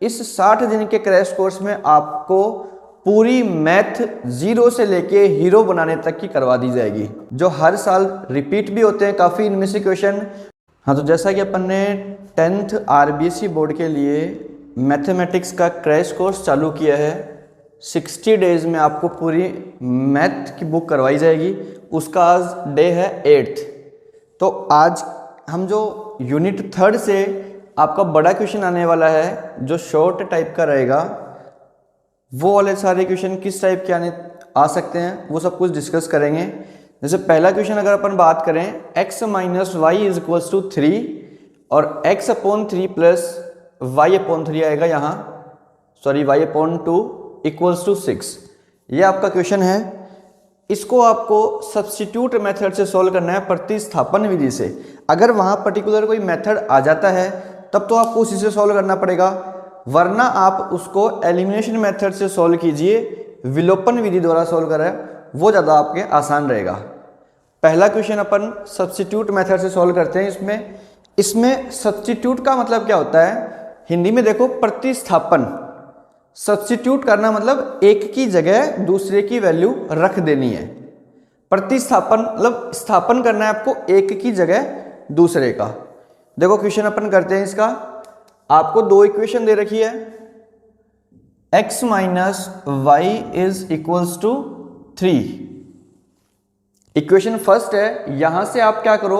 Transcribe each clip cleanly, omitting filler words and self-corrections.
इस 60 दिन के क्रैश कोर्स में आपको पूरी मैथ जीरो से लेके हीरो बनाने तक की करवा दी जाएगी, जो हर साल रिपीट भी होते हैं काफ़ी इनमें से क्वेश्चन। हाँ, तो जैसा कि अपन ने 10th आरबीएसई बोर्ड के लिए मैथमेटिक्स का क्रैश कोर्स चालू किया है, 60 डेज में आपको पूरी मैथ की बुक करवाई जाएगी। उसका आज डे है 8th। तो आज हम जो यूनिट 3rd से आपका बड़ा क्वेश्चन आने वाला है, जो शॉर्ट टाइप का रहेगा, वो वाले सारे क्वेश्चन किस टाइप के आ सकते हैं वो सब कुछ डिस्कस करेंगे। जैसे पहला क्वेश्चन अगर अपन बात करें, x minus y is equals to 3 और x upon 3 plus y upon 3 आएगा यहाँ, sorry y upon 2 equals to 6। ये आपका क्वेश्चन है। इसको आपको सब्स्टिट्यूट मेथड से सॉल्व करना है, प्रतिस्थापन विधि से। अगर वहाँ पर्टिकुलर कोई मेथड आ जाता है तब तो आपको उसी से सॉल्व करना पड़ेगा, वरना आप उसको एलिमिनेशन मेथड से सॉल्व कीजिए, विलोपन विधि द्वारा सॉल्व करें, वो ज़्यादा आपके आसान रहेगा। पहला क्वेश्चन अपन सब्स्टिट्यूट मेथड से सॉल्व करते हैं। इसमें सब्स्टिट्यूट का मतलब क्या होता है, हिंदी में देखो प्रतिस्थापन। सब्स्टिट्यूट करना मतलब एक की जगह दूसरे की वैल्यू रख देनी है। प्रतिस्थापन मतलब स्थापन करना है आपको एक की जगह दूसरे का। देखो क्वेश्चन अपन करते हैं इसका। आपको दो इक्वेशन दे रखी है, x minus y is equals to 3। Equation first है। यहां से आप क्या करो,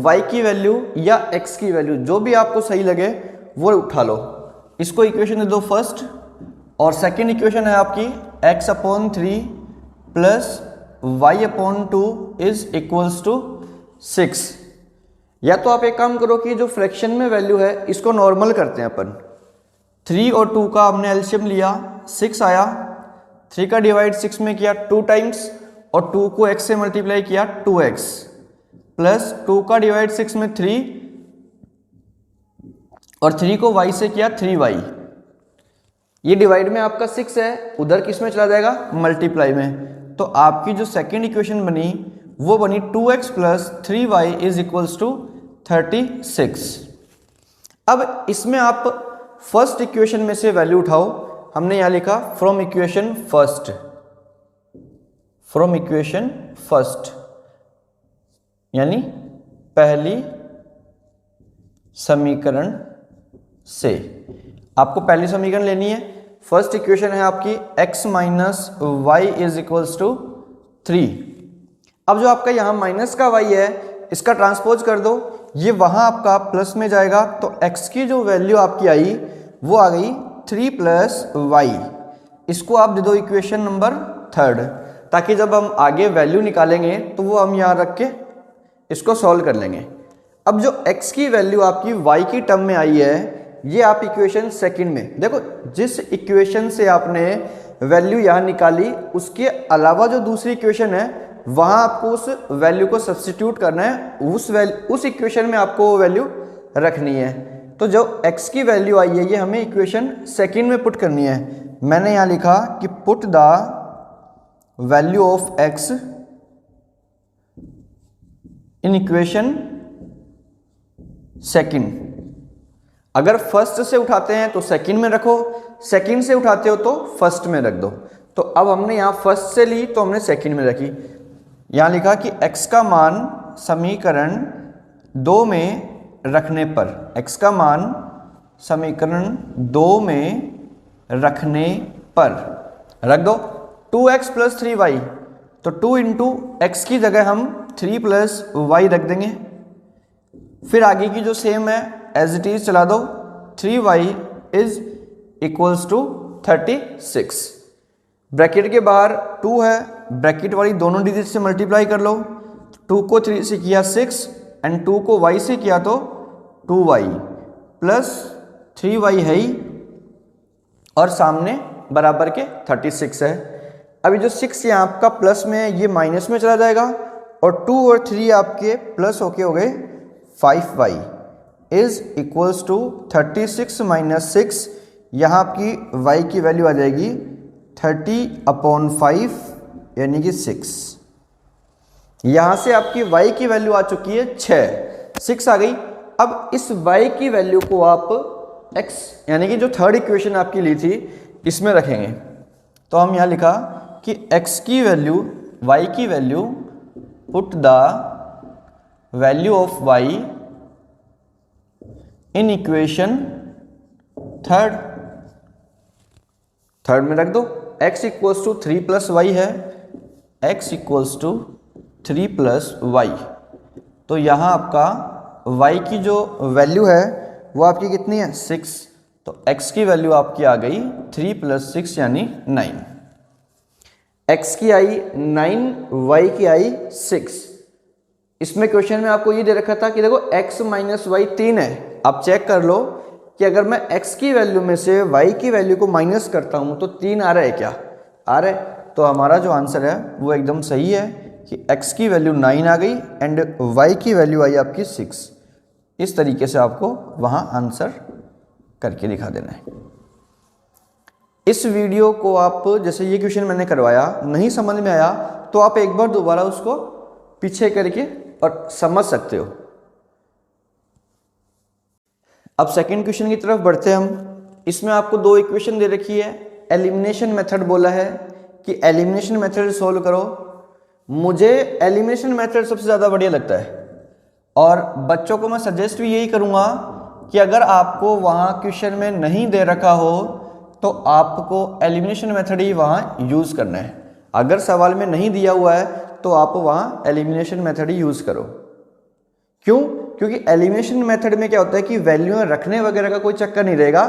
y की वैल्यू या x की वैल्यू जो भी आपको सही लगे वो उठा लो। इसको इक्वेशन दे दो फर्स्ट, और सेकंड इक्वेशन है आपकी x upon 3 plus y upon 2 is equals to 6। या तो आप एक काम करो कि जो फ्रैक्शन में वैल्यू है इसको नॉर्मल करते हैं अपन। 3 और 2 का हमने एलसीएम लिया, 6 आया। 3 का डिवाइड 6 में किया 2 टाइम्स, और 2 को x से मल्टीप्लाई किया 2x, प्लस 2 का डिवाइड 6 में 3, और 3 को y से किया 3y। ये डिवाइड में आपका 6 है, उधर किस में चला जाएगा, मल्टीप्लाई में। तो आपकी जो सेकेंड इक्वेशन बनी वो बनी 2x plus 3y is equals to 36। अब इसमें आप फर्स्ट इक्वेशन में से वैल्यू उठाओ। हमने यहां लिखा from equation first, from equation first यानी पहली समीकरण से आपको पहली समीकरण लेनी है। फर्स्ट इक्वेशन है आपकी x minus y is equals to 3। अब जो आपका यहाँ माइनस का y है इसका ट्रांसपोज कर दो, ये वहां आपका प्लस में जाएगा, तो x की जो वैल्यू आपकी आई वो आ गई 3 प्लस वाई। इसको आप दे दो इक्वेशन नंबर 3rd, ताकि जब हम आगे वैल्यू निकालेंगे तो वो हम यहाँ रख के इसको सॉल्व कर लेंगे। अब जो x की वैल्यू आपकी y की टर्म में आई है, ये आप इक्वेशन सेकंड में देखो, जिस इक्वेशन से आपने वैल्यू यहाँ निकाली उसके अलावा जो दूसरी इक्वेशन है वहां आपको उस वैल्यू को सब्स्टिट्यूट करना है, उस इक्वेशन में आपको वो वैल्यू रखनी है। तो जो x की वैल्यू आई है ये हमें इक्वेशन सेकंड में पुट करनी है। मैंने यहाँ लिखा कि put the value of x in equation second. अगर फर्स्ट से उठाते हैं तो सेकंड में रखो, सेकंड से उठाते हो तो फर्स्ट में रख दो। तो अब हमने यहाँ फर्स्ट से ली तो हमने सेकंड में रखी। यहाँ लिखा कि x का मान समीकरण 2 में रखने पर, x का मान समीकरण 2 में रखने पर रख दो 2x प्लस 3y। तो 2 इंटू एक्स की जगह हम 3 प्लस वाई रख देंगे। फिर आगे की जो सेम है एज इट इज चला दो, 3y is equals to 36। Bracket के बाहर 2 है, ब्रैकेट वाली दोनों डिजिट से मल्टीप्लाई कर लो। 2 को 3 से किया 6 एंड 2 को y से किया तो 2y प्लस 3y है ही, और सामने बराबर के 36 है। अभी जो 6 यहाँ आपका प्लस में है ये माइनस में चला जाएगा, और 2 और 3 आपके प्लस होके हो गए 5y is equals to 36 minus 6। यहाँ आपकी y की वैल्यू आ जाएगी 30/5 यानी कि 6। यहाँ से आपकी y की वैल्यू आ चुकी है 6 आ गई। अब इस y की वैल्यू को आप x यानी कि जो थर्ड इक्वेशन आपकी ली थी इसमें रखेंगे। तो हम यहाँ लिखा कि x की वैल्यू, y की value, put the value of y in equation third में रख दो। x equals to 3 plus y है, x equals to 3 plus y. तो यहाँ आपका y की जो वैल्यू है वो आपकी कितनी है 6, तो x की वैल्यू आपकी आ गई 3 प्लस 6 यानी 9। x की आई 9, y की आई 6। इसमें क्वेश्चन में आपको ये दे रखा था कि देखो x माइनस वाई 3 है। आप चेक कर लो कि अगर मैं x की वैल्यू में से y की वैल्यू को माइनस करता हूं तो 3 आ रहा है क्या? आ रहा है। तो हमारा जो आंसर है वो एकदम सही है कि x की वैल्यू 9 आ गई एंड y की वैल्यू आई आपकी 6। इस तरीके से आपको वहां आंसर करके दिखा देना है। इस वीडियो को आप, जैसे ये क्वेश्चन मैंने करवाया, नहीं समझ में आया तो आप एक बार दोबारा उसको पीछे करके और समझ सकते हो। अब सेकंड क्वेश्चन की तरफ बढ़ते हैं हम। इसमें आपको दो इक्वेशन दे रखी है, एलिमिनेशन मेथड बोला है कि एलिमिनेशन मेथड सॉल्व करो। मुझे एलिमिनेशन मेथड सबसे ज़्यादा बढ़िया लगता है और बच्चों को मैं सजेस्ट भी यही करूँगा कि अगर आपको वहाँ क्वेश्चन में नहीं दे रखा हो तो आपको एलिमिनेशन मेथड ही वहाँ यूज़ करना है। अगर सवाल में नहीं दिया हुआ है तो आप वहाँ एलिमिनेशन मेथड ही यूज़ करो। क्यों? क्योंकि एलिमिनेशन मेथड में क्या होता है कि वैल्यू रखने वगैरह का कोई चक्कर नहीं रहेगा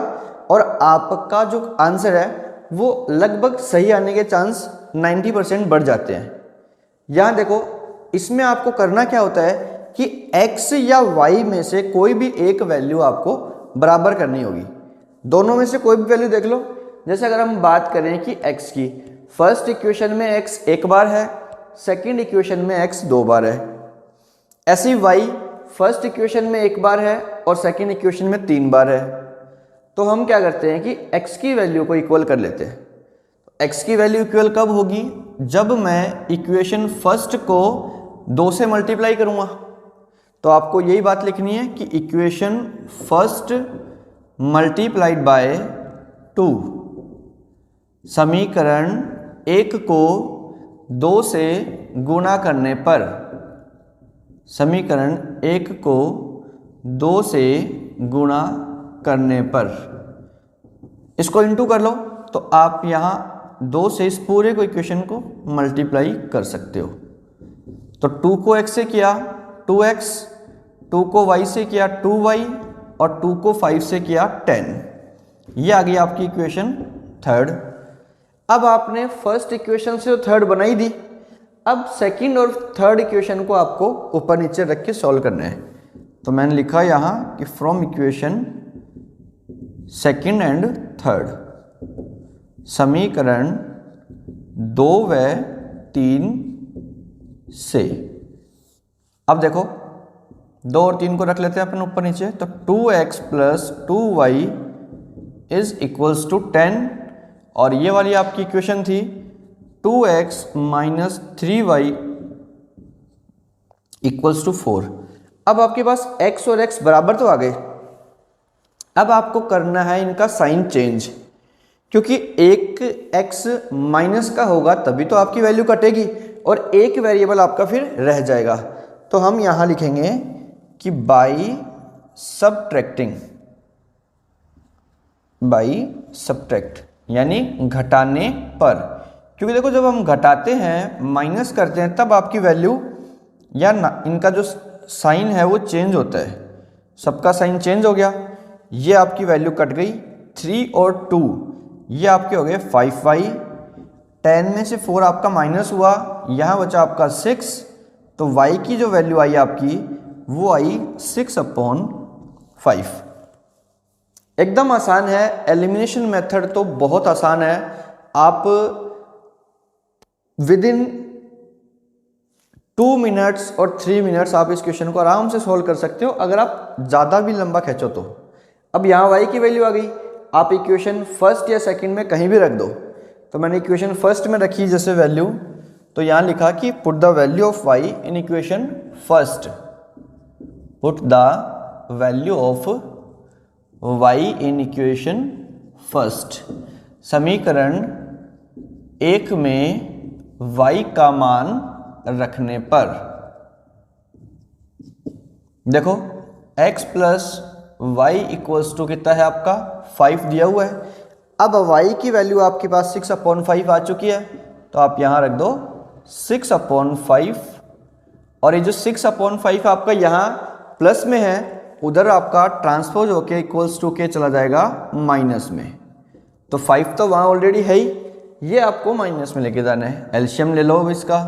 और आपका जो आंसर है वो लगभग सही आने के चांस 90% बढ़ जाते हैं। यहाँ देखो, इसमें आपको करना क्या होता है कि x या y में से कोई भी एक वैल्यू आपको बराबर करनी होगी। दोनों में से कोई भी वैल्यू देख लो। जैसे अगर हम बात करें कि x की, फर्स्ट इक्वेशन में x एक बार है, सेकंड इक्वेशन में x 2 बार है। ऐसी y फर्स्ट इक्वेशन में एक बार है और सेकंड इक्वेशन में 3 बार है। तो हम क्या करते हैं कि x की वैल्यू को इक्वल कर लेते हैं। x की वैल्यू इक्वल कब होगी? जब मैं इक्वेशन फर्स्ट को 2 से मल्टीप्लाई करूंगा। तो आपको यही बात लिखनी है कि इक्वेशन फर्स्ट मल्टीप्लाइड बाय 2, समीकरण 1 को 2 से गुणा करने पर, समीकरण 1 को 2 से गुणा करने पर, इसको इंटू कर लो तो आप यहाँ 2 से इस पूरे को इक्वेशन को मल्टीप्लाई कर सकते हो। तो 2 को x से किया 2x, 2 को y से किया 2y और 2 को 5 से किया 10। ये आ गई आपकी इक्वेशन थर्ड। अब आपने फर्स्ट इक्वेशन से थर्ड बनाई दी। अब सेकंड और थर्ड इक्वेशन को आपको ऊपर नीचे रख के सॉल्व करना है। तो मैंने लिखा यहाँ कि from equation second and third, समीकरण 2 व 3 से। अब देखो 2 और 3 को रख लेते हैं अपन ऊपर नीचे। तो 2x plus 2y is equals to 10 और ये वाली आपकी इक्वेशन थी 2x minus 3y equals to 4। अब आपके पास x और x बराबर तो आ गए। अब आपको करना है इनका साइन चेंज, क्योंकि एक x माइनस का होगा तभी तो आपकी वैल्यू कटेगी और एक वेरिएबल आपका फिर रह जाएगा। तो हम यहां लिखेंगे कि बाई सब्ट्रैक्ट यानी घटाने पर। क्योंकि देखो जब हम घटाते हैं, माइनस करते हैं, तब आपकी वैल्यू या इनका जो साइन है वो चेंज होता है। सबका साइन चेंज हो गया, ये आपकी वैल्यू कट गई 3 और 2, ये आपके हो गए 5y। 10 में से 4 आपका माइनस हुआ, यहाँ बचा आपका 6। तो y की जो वैल्यू आई आपकी वो आई 6/5। एकदम आसान है। एलिमिनेशन मेथड तो बहुत आसान है। आप विद इन 2 मिनट्स और 3 मिनट्स आप इस क्वेश्चन को आराम से सॉल्व कर सकते हो, अगर आप ज़्यादा भी लंबा खींचो तो। अब यहाँ y की वैल्यू आ गई, आप इक्वेशन फर्स्ट या सेकंड में कहीं भी रख दो। तो मैंने इक्वेशन फर्स्ट में रखी जैसे वैल्यू, तो यहाँ लिखा कि put the value of y in equation first, put the value of y in equation first. समीकरण 1 में y का मान रखने पर देखो x plus y equals to कितना है आपका 5 दिया हुआ है। अब y की वैल्यू आपके पास 6/5 आ चुकी है, तो आप यहां रख दो 6/5 और ये जो 6/5 आपका यहाँ प्लस में है उधर आपका ट्रांसपोज होके इक्वल्स टू के चला जाएगा माइनस में। तो 5 तो वहाँ ऑलरेडी है ही, ये आपको माइनस में लेके जाना है। एलसीएम ले लो अब इसका,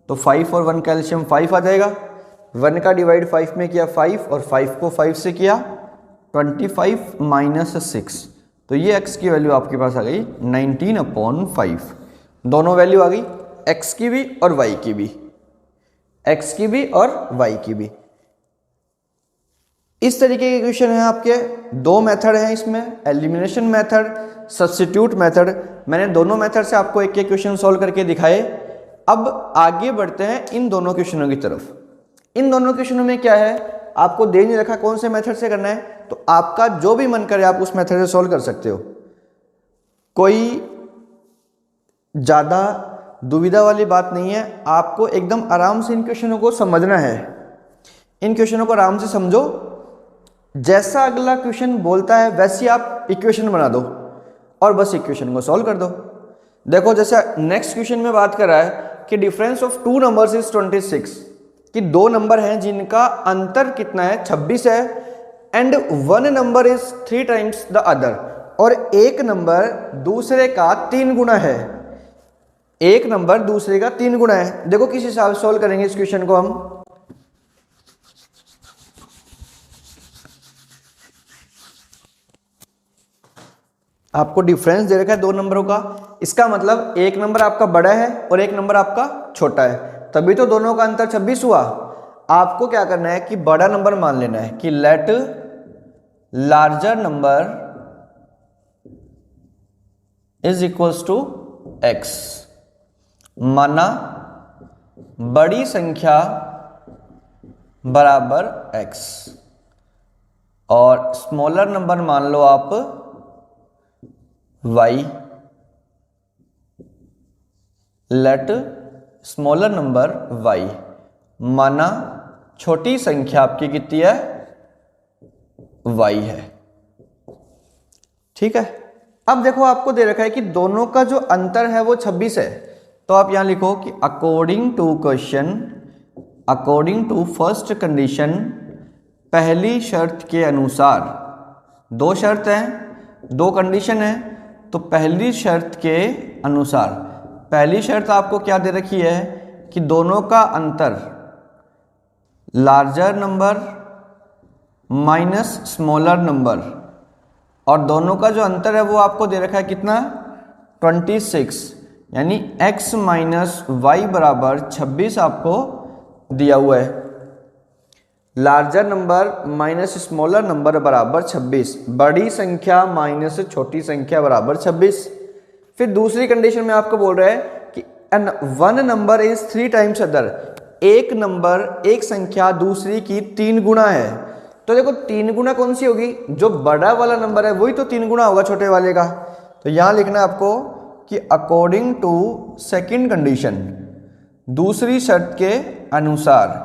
तो 5 और 1 का एलसीएम 5 आ जाएगा। 1 का डिवाइड 5 में किया 5 और 5 को 5 से किया 25 माइनस 6, तो ये x की वैल्यू आपके पास आ गई 19/5। दोनों वैल्यू आ गई, x की भी और y की भी, x की भी और y की भी। इस तरीके के क्वेश्चन है आपके। दो मेथड हैं इसमें, एलिमिनेशन मेथड, सब्स्टिट्यूट मेथड। मैंने दोनों मेथड से आपको एक एक क्वेश्चन सॉल्व करके दिखाए। अब आगे बढ़ते हैं इन दोनों क्वेश्चनों की तरफ। इन दोनों क्वेश्चनों में क्या है, आपको दे नहीं रखा कौन से मेथड से करना है, तो आपका जो भी मन करे आप उस मेथड से सॉल्व कर सकते हो। कोई ज़्यादा दुविधा वाली बात नहीं है, आपको एकदम आराम से इन क्वेश्चनों को समझना है। इन क्वेश्चनों को आराम से समझो, जैसा अगला क्वेश्चन बोलता है वैसी आप इक्वेशन बना दो और बस इक्वेशन को सॉल्व कर दो। देखो जैसे नेक्स्ट क्वेश्चन में बात कर रहा है कि difference of two numbers is 26, कि दो नंबर हैं जिनका अंतर कितना है 26 है, and one number is 3 times the other, और एक नंबर दूसरे का 3 गुना है। एक नंबर दूसरे का 3 गुना है। देखो किस हिसाब से सॉल्व करेंगे इस क्वेश्चन को हम। आपको डिफरेंस दे रखा है दो नंबरों का, इसका मतलब एक नंबर आपका बड़ा है और एक नंबर आपका छोटा है, तभी तो दोनों का अंतर 26 हुआ। आपको क्या करना है कि बड़ा नंबर मान लेना है कि let larger number is equals to x, माना बड़ी संख्या बराबर x, और स्मॉलर नंबर मान लो आप y। Let smaller number y, माना छोटी संख्या आपकी कितनी है y है। ठीक है। अब देखो आपको दे रखा है कि दोनों का जो अंतर है वो 26 है, तो आप यहां लिखो कि according to question, according to first condition, पहली शर्त के अनुसार। दो शर्त हैं, दो कंडीशन है, तो पहली शर्त के अनुसार, पहली शर्त आपको क्या दे रखी है कि दोनों का अंतर larger number minus smaller number, और दोनों का जो अंतर है वो आपको दे रखा है कितना 26, यानी x माइनस वाई बराबर 26 आपको दिया हुआ है। Larger number minus smaller number बराबर 26, बड़ी संख्या माइनस छोटी संख्या बराबर 26। फिर दूसरी कंडीशन में आपको बोल रहा है कि one number is 3 times other, एक नंबर एक संख्या दूसरी की 3 गुना है। तो देखो 3 गुना कौन सी होगी, जो बड़ा वाला नंबर है वही तो 3 गुना होगा छोटे वाले का। तो यहां लिखना है आपको कि अकॉर्डिंग टू सेकंड कंडीशन, दूसरी शर्त के अनुसार।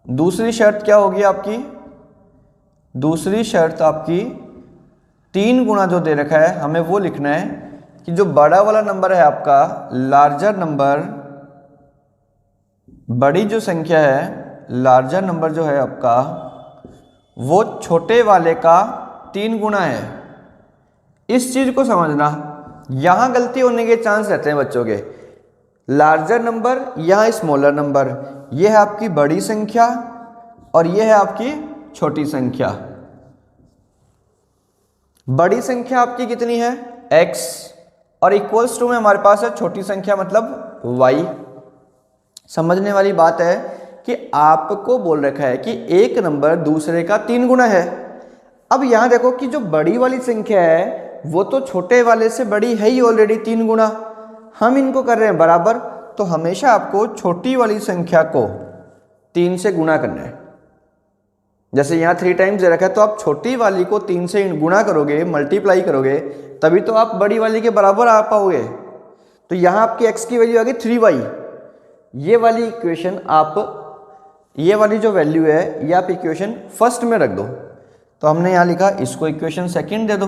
दूसरी शर्त क्या होगी आपकी, दूसरी शर्त आपकी 3 गुना जो दे रखा है हमें वो लिखना है कि जो बड़ा वाला नंबर है आपका लार्जर नंबर, बड़ी जो संख्या है लार्जर नंबर जो है आपका वो छोटे वाले का 3 गुना है। इस चीज को समझना, यहां गलती होने के चांस रहते हैं बच्चों के। लार्जर नंबर, यहां स्मॉलर नंबर, यह है आपकी बड़ी संख्या और यह है आपकी छोटी संख्या। बड़ी संख्या आपकी कितनी है x, और इक्वल्स टू में हमारे पास है छोटी संख्या मतलब y। समझने वाली बात है कि आपको बोल रखा है कि एक नंबर दूसरे का 3 गुना है। अब यहां देखो कि जो बड़ी वाली संख्या है वो तो छोटे वाले से बड़ी है ही ऑलरेडी 3 गुना, हम इनको कर रहे हैं बराबर, तो हमेशा आपको छोटी वाली संख्या को 3 से गुना करना है। जैसे यहाँ 3 टाइम्स दे रखा है तो आप छोटी वाली को 3 से गुणा करोगे, मल्टीप्लाई करोगे, तभी तो आप बड़ी वाली के बराबर आ पाओगे। तो यहाँ आपकी x की वैल्यू आ गई 3y। ये वाली इक्वेशन आप, ये वाली जो वैल्यू है ये आप इक्वेशन फर्स्ट में रख दो। तो हमने यहाँ लिखा इसको इक्वेशन सेकंड दे दो।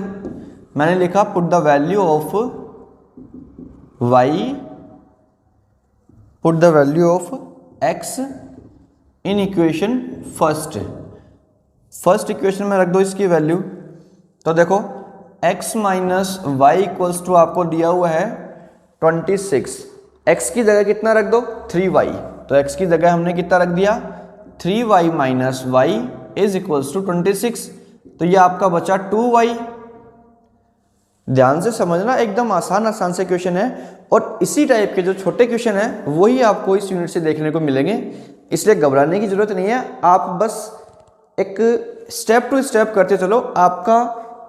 मैंने लिखा put the value of y, put the value of x in equation first. First equation में रख दो इसकी वैल्यू। तो देखो x minus y equals to आपको दिया हुआ है 26। x की जगह कितना रख दो 3y। तो x की जगह हमने कितना रख दिया 3y minus y is equals to 26। तो ये आपका बचा 2y। ध्यान से समझना, एकदम आसान से क्वेश्चन है और इसी टाइप के जो छोटे क्वेश्चन है वही आपको इस यूनिट से देखने को मिलेंगे, इसलिए घबराने की जरूरत नहीं है। आप बस एक स्टेप टू स्टेप करते चलो। आपका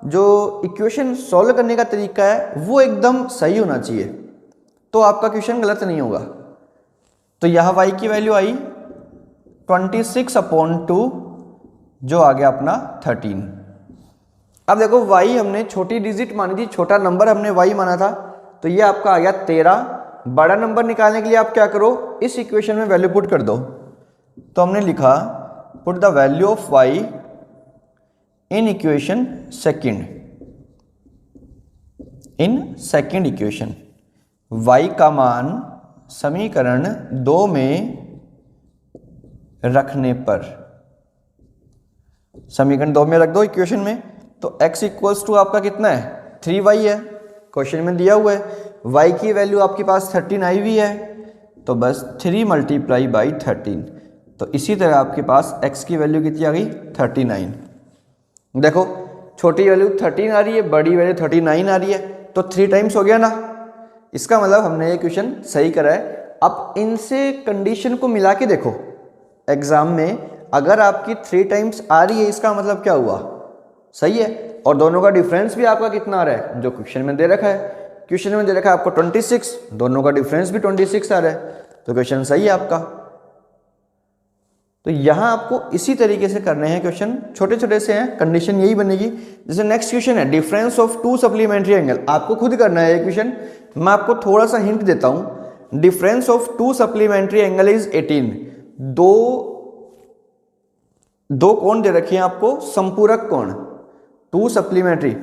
जो इक्वेशन सॉल्व करने का तरीका है वो एकदम सही होना चाहिए, तो आपका क्वेश्चन गलत नहीं होगा। तो यहाँ y की वैल्यू आई 26/2, जो आ गया अपना 13। अब देखो y हमने छोटी डिजिट मानी थी, छोटा नंबर हमने y माना था, तो ये आपका आ गया 13। बड़ा नंबर निकालने के लिए आप क्या करो, इस इक्वेशन में वैल्यू पुट कर दो। तो हमने लिखा put the value of y in equation second, in second equation. y का मान समीकरण 2 में रखने पर, समीकरण 2 में रख दो इक्वेशन में। तो x इक्वल्स टू आपका कितना है 3y है, क्वेश्चन में दिया हुआ है। y की वैल्यू आपके पास 13 आई हुई है, तो बस 3 मल्टीप्लाई बाई 13। तो इसी तरह आपके पास x की वैल्यू कितनी आ गई 39। देखो छोटी वैल्यू 13 आ रही है, बड़ी वैल्यू 39 आ रही है, तो 3 टाइम्स हो गया ना। इसका मतलब हमने ये क्वेश्चन सही करा है। अब इनसे कंडीशन को मिला के देखो, एग्जाम में अगर आपकी 3 टाइम्स आ रही है इसका मतलब क्या हुआ, सही है। और दोनों का डिफरेंस भी आपका कितना आ रहा है, जो क्वेश्चन में दे रखा है। क्वेश्चन में दे रखा है आपको 26, दोनों का डिफरेंस भी 26 आ रहा है, तो क्वेश्चन सही है आपका। तो यहां आपको इसी तरीके से करने हैं क्वेश्चन, छोटे छोटे से हैं, कंडीशन यही बनेगी। जैसे नेक्स्ट क्वेश्चन है डिफरेंस ऑफ 2 सप्लीमेंट्री एंगल, आपको खुद करना है ये क्वेश्चन। मैं आपको थोड़ा सा हिंट देता हूं। Difference of 2 supplementary angle is 18। दो कोण दे रखे हैं आपको, संपूरक कोण 2 supplementary.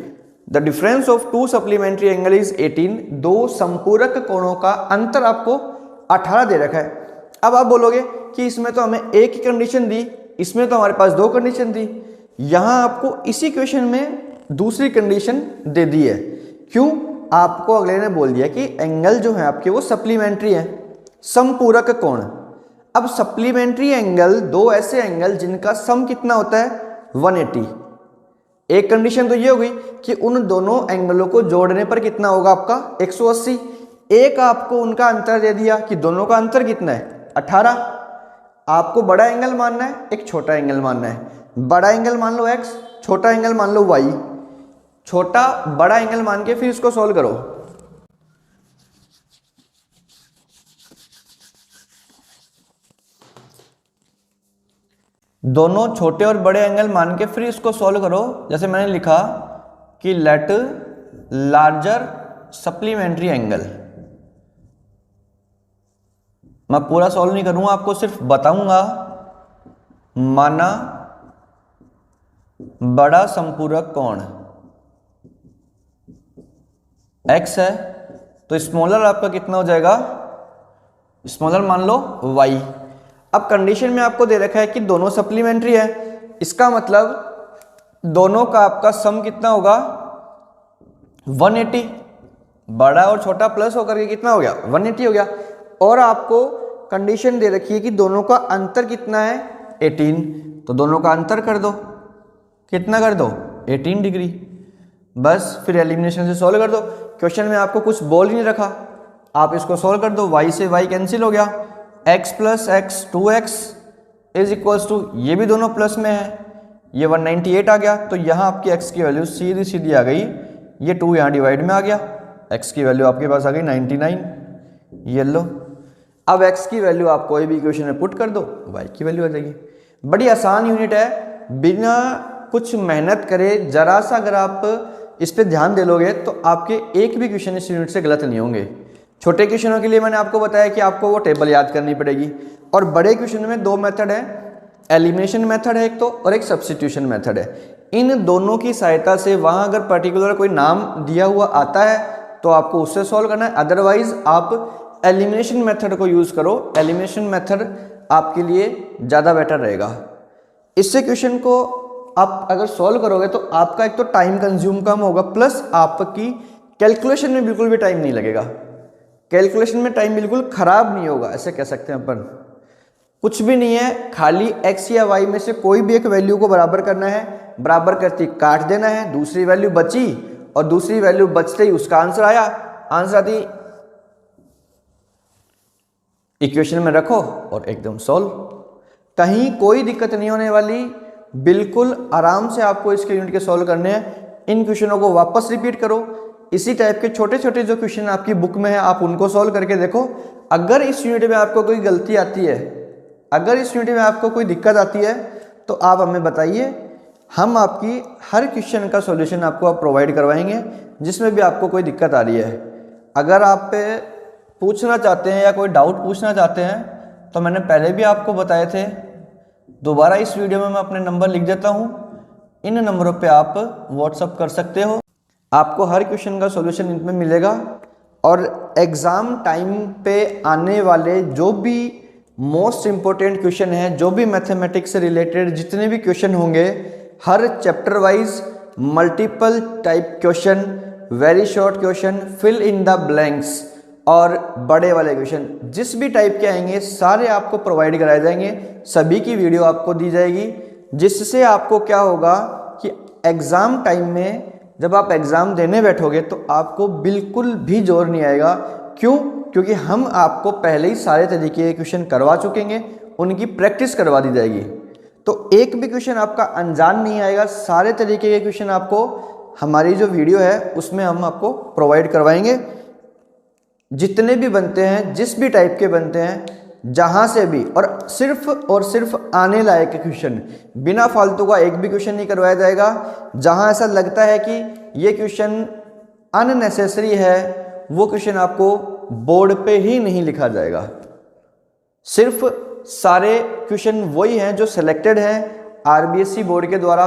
The difference of 2 supplementary angle is 18। दो संपूरक कोणों का अंतर आपको 18 दे रखा है। अब आप बोलोगे कि इसमें तो हमें एक ही कंडीशन दी, इसमें तो हमारे पास 2 कंडीशन थी। यहां आपको इसी क्वेश्चन में दूसरी कंडीशन दे दी है। क्यों, आपको अगले ने बोल दिया कि एंगल जो है आपके वो सप्लीमेंट्री है, संपूरक कोण। अब सप्लीमेंट्री एंगल, दो ऐसे एंगल जिनका सम कितना होता है 180। एक कंडीशन तो ये हो गई कि उन दोनों एंगलों को जोड़ने पर कितना होगा आपका 180। एक आपको उनका अंतर दे दिया कि दोनों का अंतर कितना है 18। आपको बड़ा एंगल मानना है, एक छोटा एंगल मानना है। बड़ा एंगल मान लो x, छोटा एंगल मान लो y। छोटा बड़ा एंगल मान के फिर इसको सॉल्व करो। दोनों छोटे और बड़े एंगल मान के फिर इसको सॉल्व करो। जैसे मैंने लिखा कि लेट लार्जर सप्लीमेंट्री एंगल। मैं पूरा सॉल्व नहीं करूंगा, आपको सिर्फ बताऊंगा। माना बड़ा संपूरक कोण x है, तो स्मॉलर आपका कितना हो जाएगा, स्मॉलर मान लो y। अब कंडीशन में आपको दे रखा है कि दोनों सप्लीमेंट्री है, इसका मतलब दोनों का आपका सम कितना होगा 180। बड़ा और छोटा प्लस होकर के कितना हो गया 180 हो गया। और आपको कंडीशन दे रखी है कि दोनों का अंतर कितना है 18, तो दोनों का अंतर कर दो, कितना कर दो 18 डिग्री। बस फिर एलिमिनेशन से सॉल्व कर दो। क्वेश्चन में आपको कुछ बोल ही नहीं रखा, आप इसको सॉल्व कर दो। y से y कैंसिल हो गया, x plus x 2x is equals to, ये भी दोनों प्लस में है, ये 198 आ गया। तो यहाँ आपकी x की वैल्यू सीधी सीधी आ गई, ये 2 यहाँ डिवाइड में आ गया, x की वैल्यू आपके पास आ गई 99। ये लो, अब x की वैल्यू आप कोई भी इक्वेशन में पुट कर दो, y की वैल्यू आ जाएगी। बड़ी आसान यूनिट है, बिना कुछ मेहनत करे ज़रा सा अगर आप इस पे ध्यान दे लोगे तो आपके एक भी क्वेश्चन इस यूनिट से गलत नहीं होंगे। छोटे क्वेश्चनों के लिए मैंने आपको बताया कि आपको वो टेबल याद करनी पड़ेगी, और बड़े क्वेश्चन में दो मेथड है, एलिमिनेशन मेथड है एक तो, और एक सब्स्टिट्यूशन मेथड है। इन दोनों की सहायता से वहाँ अगर पर्टिकुलर कोई नाम दिया हुआ आता है तो आपको उससे सॉल्व करना है, अदरवाइज आप एलिमिनेशन मेथड को यूज़ करो। एलिमिनेशन मेथड आपके लिए ज़्यादा बेटर रहेगा। इससे क्वेश्चन को आप अगर सॉल्व करोगे तो आपका एक तो टाइम कंज्यूम कम होगा, प्लस आपकी कैलकुलेशन में बिल्कुल भी टाइम नहीं लगेगा। कैलकुलेशन में टाइम बिल्कुल खराब नहीं होगा, ऐसे कह सकते हैं अपन। कुछ भी नहीं है, खाली x या y में से कोई भी एक वैल्यू को बराबर करना है, बराबर करती काट देना है, दूसरी वैल्यू बची और दूसरी वैल्यू बचते ही उसका आंसर आया, आंसर आती इक्वेशन में रखो और एकदम सॉल्व। कहीं कोई दिक्कत नहीं होने वाली, बिल्कुल आराम से आपको इसके यूनिट के सॉल्व करने हैं। इन क्वेश्चनों को वापस रिपीट करो, इसी टाइप के छोटे छोटे जो क्वेश्चन आपकी बुक में है आप उनको सॉल्व करके देखो। अगर इस यूनिट में आपको कोई गलती आती है, अगर इस यूनिट में आपको कोई दिक्कत आती है तो आप हमें बताइए, हम आपकी हर क्वेश्चन का सॉल्यूशन आपको प्रोवाइड करवाएंगे जिसमें भी आपको कोई दिक्कत आ रही है। अगर आप पूछना चाहते हैं या कोई डाउट पूछना चाहते हैं तो मैंने पहले भी आपको बताए थे, दोबारा इस वीडियो में मैं अपने नंबर लिख देता हूँ, इन नंबरों पे आप व्हाट्सअप कर सकते हो। आपको हर क्वेश्चन का सॉल्यूशन इनमें मिलेगा, और एग्ज़ाम टाइम पे आने वाले जो भी मोस्ट इम्पोर्टेंट क्वेश्चन है, जो भी मैथमेटिक्स से रिलेटेड जितने भी क्वेश्चन होंगे, हर chapter wise multiple type question, very short question, fill in the blanks और बड़े वाले क्वेश्चन जिस भी टाइप के आएंगे सारे आपको प्रोवाइड कराए जाएंगे। सभी की वीडियो आपको दी जाएगी, जिससे आपको क्या होगा कि एग्ज़ाम टाइम में जब आप एग्ज़ाम देने बैठोगे तो आपको बिल्कुल भी जोर नहीं आएगा। क्यों? क्योंकि हम आपको पहले ही सारे तरीके के क्वेश्चन करवा चुकेंगे, उनकी प्रैक्टिस करवा दी जाएगी, तो एक भी क्वेश्चन आपका अनजान नहीं आएगा। सारे तरीके के क्वेश्चन आपको हमारी जो वीडियो है उसमें हम आपको प्रोवाइड करवाएंगे, जितने भी बनते हैं, जिस भी टाइप के बनते हैं, जहाँ से भी, और सिर्फ आने लायक क्वेश्चन, बिना फालतू का एक भी क्वेश्चन नहीं करवाया जाएगा। जहाँ ऐसा लगता है कि ये क्वेश्चन अननेसेसरी है, वो क्वेश्चन आपको बोर्ड पे ही नहीं लिखा जाएगा। सिर्फ सारे क्वेश्चन वही हैं जो सिलेक्टेड हैं आरबीएसई बोर्ड के द्वारा,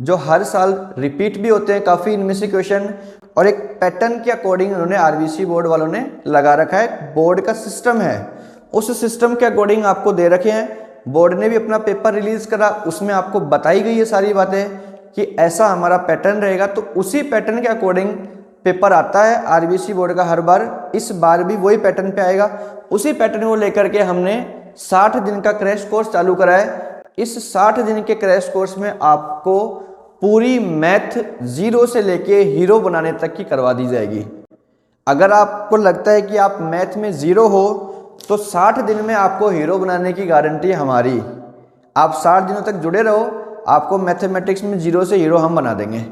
जो हर साल रिपीट भी होते हैं काफ़ी इनमें से क्वेश्चन, और एक पैटर्न के अकॉर्डिंग उन्होंने आरबीएसई बोर्ड वालों ने लगा रखा है। बोर्ड का सिस्टम है, उस सिस्टम के अकॉर्डिंग आपको दे रखे हैं। बोर्ड ने भी अपना पेपर रिलीज करा, उसमें आपको बताई गई है सारी बातें कि ऐसा हमारा पैटर्न रहेगा, तो उसी पैटर्न के अकॉर्डिंग पेपर आता है आरबीएसई बोर्ड का हर बार। इस बार भी वही पैटर्न पे आएगा। उसी पैटर्न को लेकर के हमने 60 दिन का क्रैश कोर्स चालू करा है। इस 60 दिन के क्रैश कोर्स में आपको पूरी मैथ जीरो से लेके हीरो बनाने तक की करवा दी जाएगी। अगर आपको लगता है कि आप मैथ में जीरो हो तो 60 दिन में आपको हीरो बनाने की गारंटी हमारी। आप 60 दिनों तक जुड़े रहो, आपको मैथमेटिक्स में जीरो से हीरो हम बना देंगे।